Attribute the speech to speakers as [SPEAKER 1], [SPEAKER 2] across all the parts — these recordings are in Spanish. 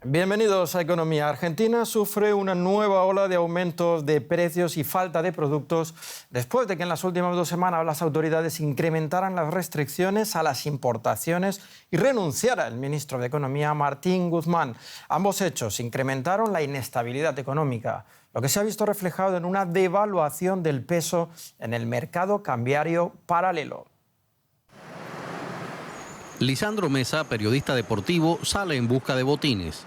[SPEAKER 1] Bienvenidos a Economía. Argentina sufre una nueva ola de aumentos de precios y falta de productos después de que en las últimas 2 semanas las autoridades incrementaran las restricciones a las importaciones y renunciara el ministro de Economía, Martín Guzmán. Ambos hechos incrementaron la inestabilidad económica, lo que se ha visto reflejado en una devaluación del peso en el mercado cambiario paralelo.
[SPEAKER 2] Lisandro Mesa, periodista deportivo, sale en busca de botines.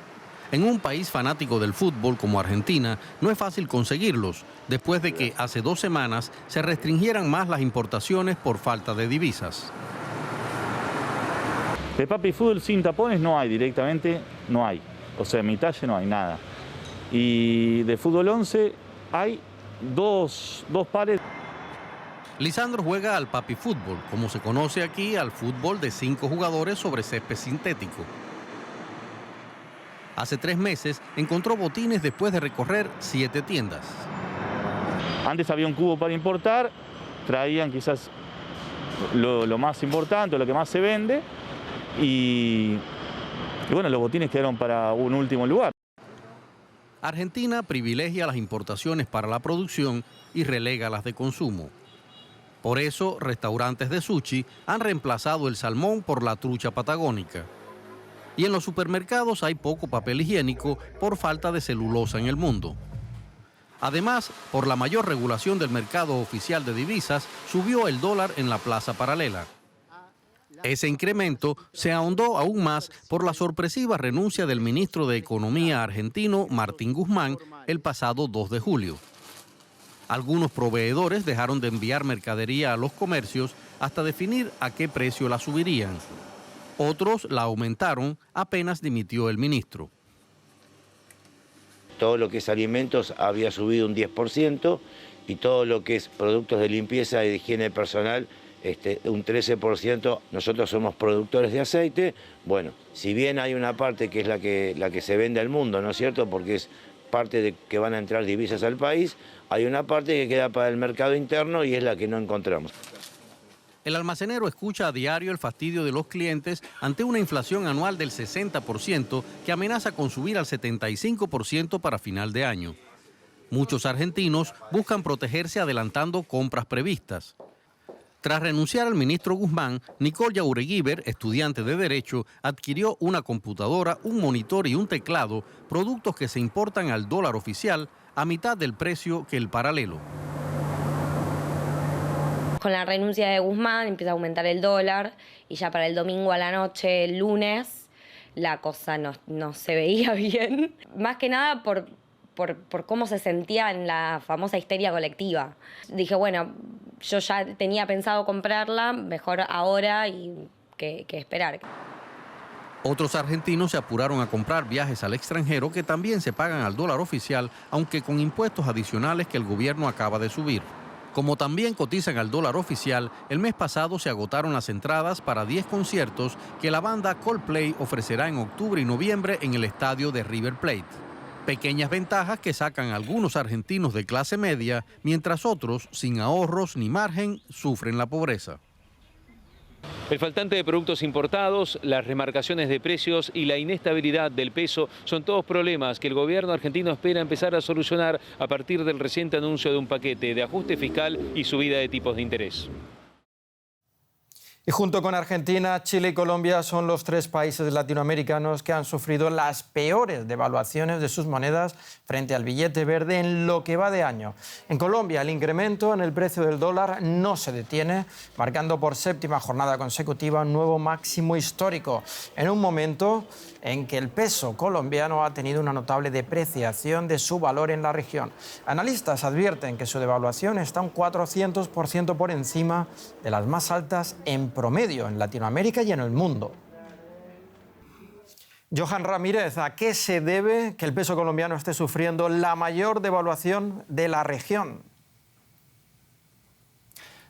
[SPEAKER 2] En un país fanático del fútbol como Argentina, no es fácil conseguirlos, después de que hace 2 semanas se restringieran más las importaciones por falta de divisas.
[SPEAKER 3] De papi fútbol sin tapones no hay directamente, no hay. O sea, en mi talle no hay nada. Y de fútbol 11 hay dos pares.
[SPEAKER 2] Lisandro juega al papi fútbol, como se conoce aquí al fútbol de 5 jugadores sobre césped sintético. Hace 3 meses encontró botines después de recorrer 7 tiendas.
[SPEAKER 3] Antes había un cubo para importar, traían quizás lo más importante, lo que más se vende, y bueno, los botines quedaron para un último lugar.
[SPEAKER 2] Argentina privilegia las importaciones para la producción y relega las de consumo. Por eso, restaurantes de sushi han reemplazado el salmón por la trucha patagónica. Y en los supermercados hay poco papel higiénico por falta de celulosa en el mundo. Además, por la mayor regulación del mercado oficial de divisas, subió el dólar en la plaza paralela. Ese incremento se ahondó aún más por la sorpresiva renuncia del ministro de Economía argentino, Martín Guzmán, el pasado 2 de julio. Algunos proveedores dejaron de enviar mercadería a los comercios hasta definir a qué precio la subirían. Otros la aumentaron apenas dimitió el ministro.
[SPEAKER 4] Todo lo que es alimentos había subido un 10% y todo lo que es productos de limpieza y de higiene personal un 13%. Nosotros somos productores de aceite. Bueno, si bien hay una parte que es la que se vende al mundo, ¿no es cierto? Porque es parte de que van a entrar divisas al país, hay una parte que queda para el mercado interno y es la que no encontramos.
[SPEAKER 2] El almacenero escucha a diario el fastidio de los clientes ante una inflación anual del 60% que amenaza con subir al 75% para final de año. Muchos argentinos buscan protegerse adelantando compras previstas. Tras renunciar al ministro Guzmán, Nicole Jaureguíber, estudiante de Derecho, adquirió una computadora, un monitor y un teclado, productos que se importan al dólar oficial a mitad del precio que el paralelo.
[SPEAKER 5] Con la renuncia de Guzmán empieza a aumentar el dólar y ya para el domingo a la noche, el lunes, la cosa no se veía bien. Más que nada por cómo se sentía en la famosa histeria colectiva. Dije, bueno, yo ya tenía pensado comprarla, mejor ahora y que esperar.
[SPEAKER 2] Otros argentinos se apuraron a comprar viajes al extranjero que también se pagan al dólar oficial, aunque con impuestos adicionales que el gobierno acaba de subir. Como también cotizan al dólar oficial, el mes pasado se agotaron las entradas para 10 conciertos que la banda Coldplay ofrecerá en octubre y noviembre en el estadio de River Plate. Pequeñas ventajas que sacan algunos argentinos de clase media, mientras otros, sin ahorros ni margen, sufren la pobreza.
[SPEAKER 6] El faltante de productos importados, las remarcaciones de precios y la inestabilidad del peso son todos problemas que el gobierno argentino espera empezar a solucionar a partir del reciente anuncio de un paquete de ajuste fiscal y subida de tipos de interés.
[SPEAKER 1] Y junto con Argentina, Chile y Colombia son los 3 países latinoamericanos que han sufrido las peores devaluaciones de sus monedas frente al billete verde en lo que va de año. En Colombia, el incremento en el precio del dólar no se detiene, marcando por 7ª jornada consecutiva un nuevo máximo histórico, en un momento en que el peso colombiano ha tenido una notable depreciación de su valor en la región. Analistas advierten que su devaluación está un 400% por encima de las más altas en promedio en Latinoamérica y en el mundo. Johan Ramírez, ¿a qué se debe que el peso colombiano esté sufriendo la mayor devaluación de la región?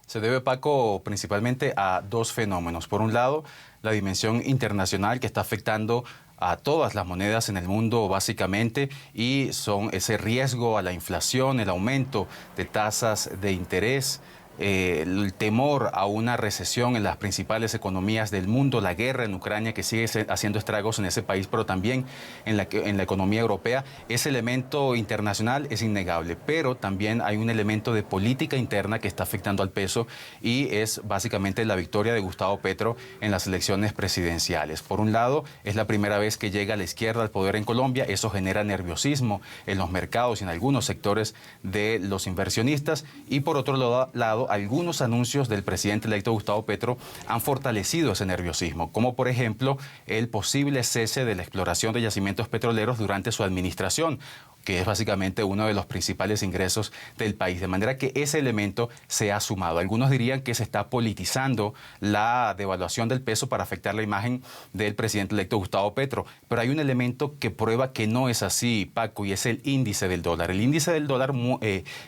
[SPEAKER 7] Se debe, Paco, principalmente a 2 fenómenos. Por un lado, la dimensión internacional que está afectando a todas las monedas en el mundo básicamente, y son ese riesgo a la inflación, el aumento de tasas de interés, el temor a una recesión en las principales economías del mundo, la guerra en Ucrania que sigue haciendo estragos en ese país, pero también en la economía europea. Ese elemento internacional es innegable, pero también hay un elemento de política interna que está afectando al peso y es básicamente la victoria de Gustavo Petro en las elecciones presidenciales. Por un lado, es la primera vez que llega la izquierda al poder en Colombia, eso genera nerviosismo en los mercados y en algunos sectores de los inversionistas, y por otro lado, algunos anuncios del presidente electo Gustavo Petro han fortalecido ese nerviosismo, como por ejemplo el posible cese de la exploración de yacimientos petroleros durante su administración, que es básicamente uno de los principales ingresos del país. De manera que ese elemento se ha sumado. Algunos dirían que se está politizando la devaluación del peso para afectar la imagen del presidente electo Gustavo Petro. Pero hay un elemento que prueba que no es así, Paco, y es el índice del dólar. El índice del dólar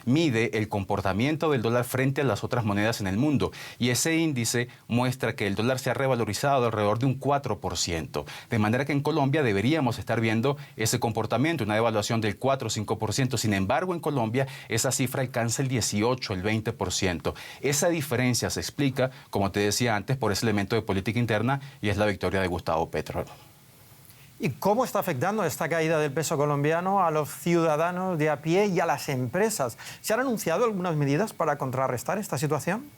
[SPEAKER 7] mide el comportamiento del dólar frente a las otras monedas en el mundo. Y ese índice muestra que el dólar se ha revalorizado alrededor de un 4%. De manera que en Colombia deberíamos estar viendo ese comportamiento, una devaluación del 4 o 5%. Sin embargo, en Colombia esa cifra alcanza el 18, el 20%. Esa diferencia se explica, como te decía antes, por ese elemento de política interna y es la victoria de Gustavo Petro.
[SPEAKER 1] ¿Y cómo está afectando esta caída del peso colombiano a los ciudadanos de a pie y a las empresas? ¿Se han anunciado algunas medidas para contrarrestar esta situación?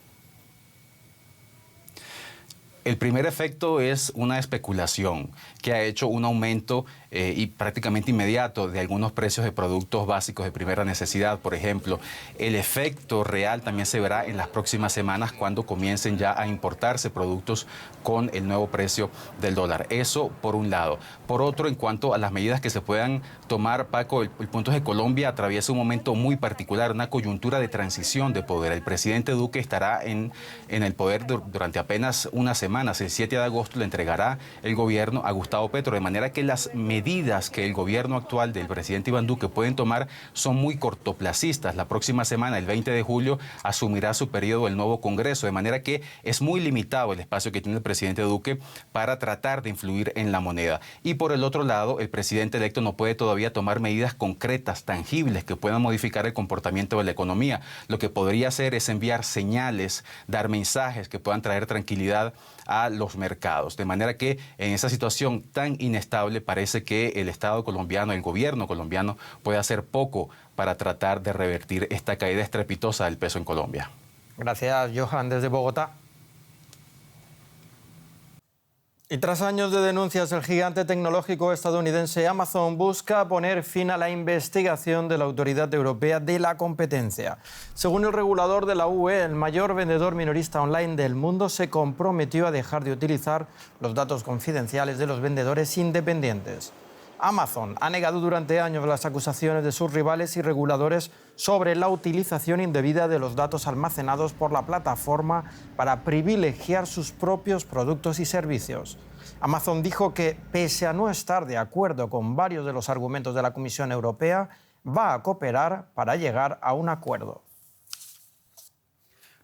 [SPEAKER 7] El primer efecto es una especulación que ha hecho un aumento y prácticamente inmediato de algunos precios de productos básicos de primera necesidad. Por ejemplo, el efecto real también se verá en las próximas semanas cuando comiencen ya a importarse productos con el nuevo precio del dólar. Eso por un lado. Por otro, en cuanto a las medidas que se puedan tomar, Paco, el punto es que Colombia atraviesa un momento muy particular, una coyuntura de transición de poder. El presidente Duque estará en el poder durante apenas unas semanas. El 7 de agosto le entregará el gobierno a Gustavo Petro, de manera que las medidas que el gobierno actual del presidente Iván Duque pueden tomar son muy cortoplacistas. La próxima semana, el 20 de julio, asumirá su periodo el nuevo Congreso, de manera que es muy limitado el espacio que tiene el presidente Duque para tratar de influir en la moneda. Y por el otro lado, el presidente electo no puede todavía tomar medidas concretas, tangibles, que puedan modificar el comportamiento de la economía. Lo que podría hacer es enviar señales, dar mensajes que puedan traer tranquilidad a los mercados. De manera que en esa situación tan inestable parece que el Estado colombiano, el gobierno colombiano puede hacer poco para tratar de revertir esta caída estrepitosa del peso en Colombia.
[SPEAKER 1] Gracias, Johan, desde Bogotá. Y tras años de denuncias, el gigante tecnológico estadounidense Amazon busca poner fin a la investigación de la Autoridad Europea de la Competencia. Según el regulador de la UE, el mayor vendedor minorista online del mundo se comprometió a dejar de utilizar los datos confidenciales de los vendedores independientes. Amazon ha negado durante años las acusaciones de sus rivales y reguladores sobre la utilización indebida de los datos almacenados por la plataforma para privilegiar sus propios productos y servicios. Amazon dijo que, pese a no estar de acuerdo con varios de los argumentos de la Comisión Europea, va a cooperar para llegar a un acuerdo.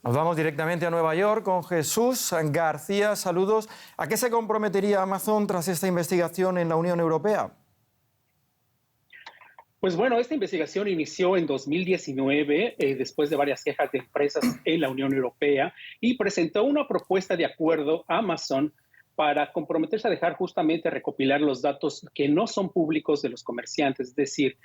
[SPEAKER 1] Nos vamos directamente a Nueva York con Jesús García. Saludos. ¿A qué se comprometería Amazon tras esta investigación en la Unión Europea?
[SPEAKER 8] Pues bueno, esta investigación inició en 2019, después de varias quejas de empresas en la Unión Europea, y presentó una propuesta de acuerdo a Amazon para comprometerse a dejar justamente recopilar los datos que no son públicos de los comerciantes. Es decir,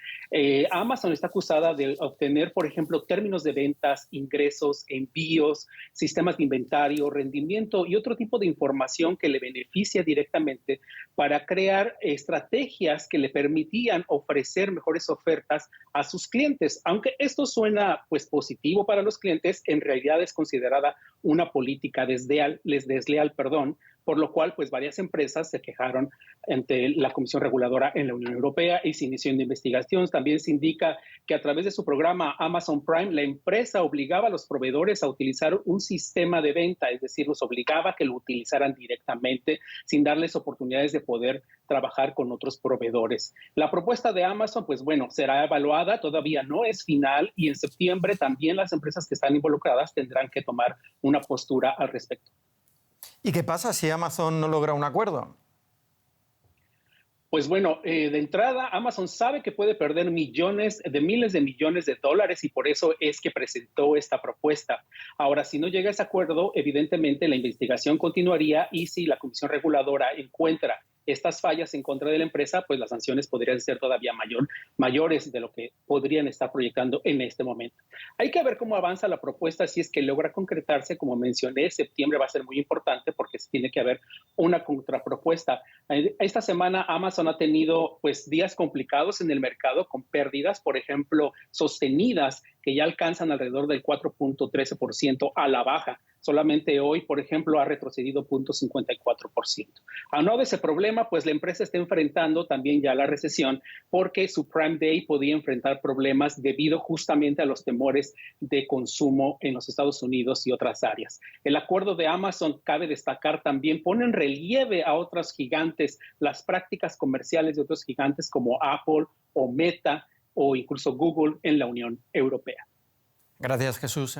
[SPEAKER 8] Amazon está acusada de obtener, por ejemplo, términos de ventas, ingresos, envíos, sistemas de inventario, rendimiento y otro tipo de información que le beneficia directamente para crear estrategias que le permitían ofrecer mejores ofertas a sus clientes. Aunque esto suena pues positivo para los clientes, en realidad es considerada una política desleal, por lo cual pues varias empresas se quejaron ante la Comisión Reguladora en la Unión Europea y se inició una investigación. También se indica que a través de su programa Amazon Prime, la empresa obligaba a los proveedores a utilizar un sistema de venta, es decir, los obligaba a que lo utilizaran directamente sin darles oportunidades de poder trabajar con otros proveedores. La propuesta de Amazon, pues bueno, será evaluada, todavía no es final, y en septiembre también las empresas que están involucradas tendrán que tomar una postura al respecto.
[SPEAKER 1] ¿Y qué pasa si Amazon no logra un acuerdo?
[SPEAKER 8] Pues bueno, de entrada, Amazon sabe que puede perder miles de millones de dólares y por eso es que presentó esta propuesta. Ahora, si no llega a ese acuerdo, evidentemente la investigación continuaría y si la Comisión Reguladora encuentra estas fallas en contra de la empresa, pues las sanciones podrían ser todavía mayores de lo que podrían estar proyectando en este momento. Hay que ver cómo avanza la propuesta, si es que logra concretarse. Como mencioné, septiembre va a ser muy importante porque tiene que haber una contrapropuesta. Esta semana Amazon ha tenido pues días complicados en el mercado con pérdidas, por ejemplo, sostenidas que ya alcanzan alrededor del 4.13% a la baja. Solamente hoy, por ejemplo, ha retrocedido 0.54%. Aunado a ese problema, pues la empresa está enfrentando también ya la recesión porque su Prime Day podía enfrentar problemas debido justamente a los temores de consumo en los Estados Unidos y otras áreas. El acuerdo de Amazon, cabe destacar también, pone en relieve a otros gigantes, las prácticas comerciales de otros gigantes como Apple o Meta o incluso Google en la Unión Europea.
[SPEAKER 1] Gracias, Jesús.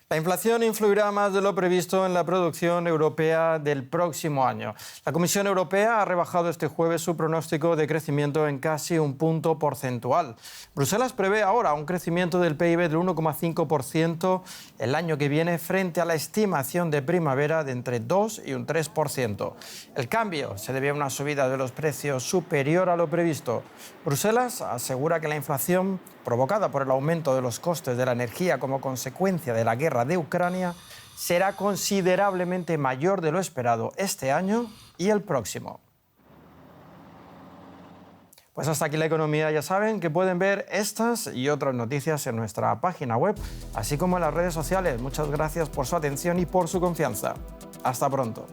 [SPEAKER 1] La inflación influirá más de lo previsto en la producción europea del próximo año. La Comisión Europea ha rebajado este jueves su pronóstico de crecimiento en casi 1 punto porcentual. Bruselas prevé ahora un crecimiento del PIB del 1,5% el año que viene frente a la estimación de primavera de entre 2 y un 3%. El cambio se debe a una subida de los precios superior a lo previsto. Bruselas asegura que la inflación provocada por el aumento de los costes de la energía como consecuencia de la guerra de Ucrania, será considerablemente mayor de lo esperado este año y el próximo. Pues hasta aquí la economía. Ya saben que pueden ver estas y otras noticias en nuestra página web, así como en las redes sociales. Muchas gracias por su atención y por su confianza. Hasta pronto.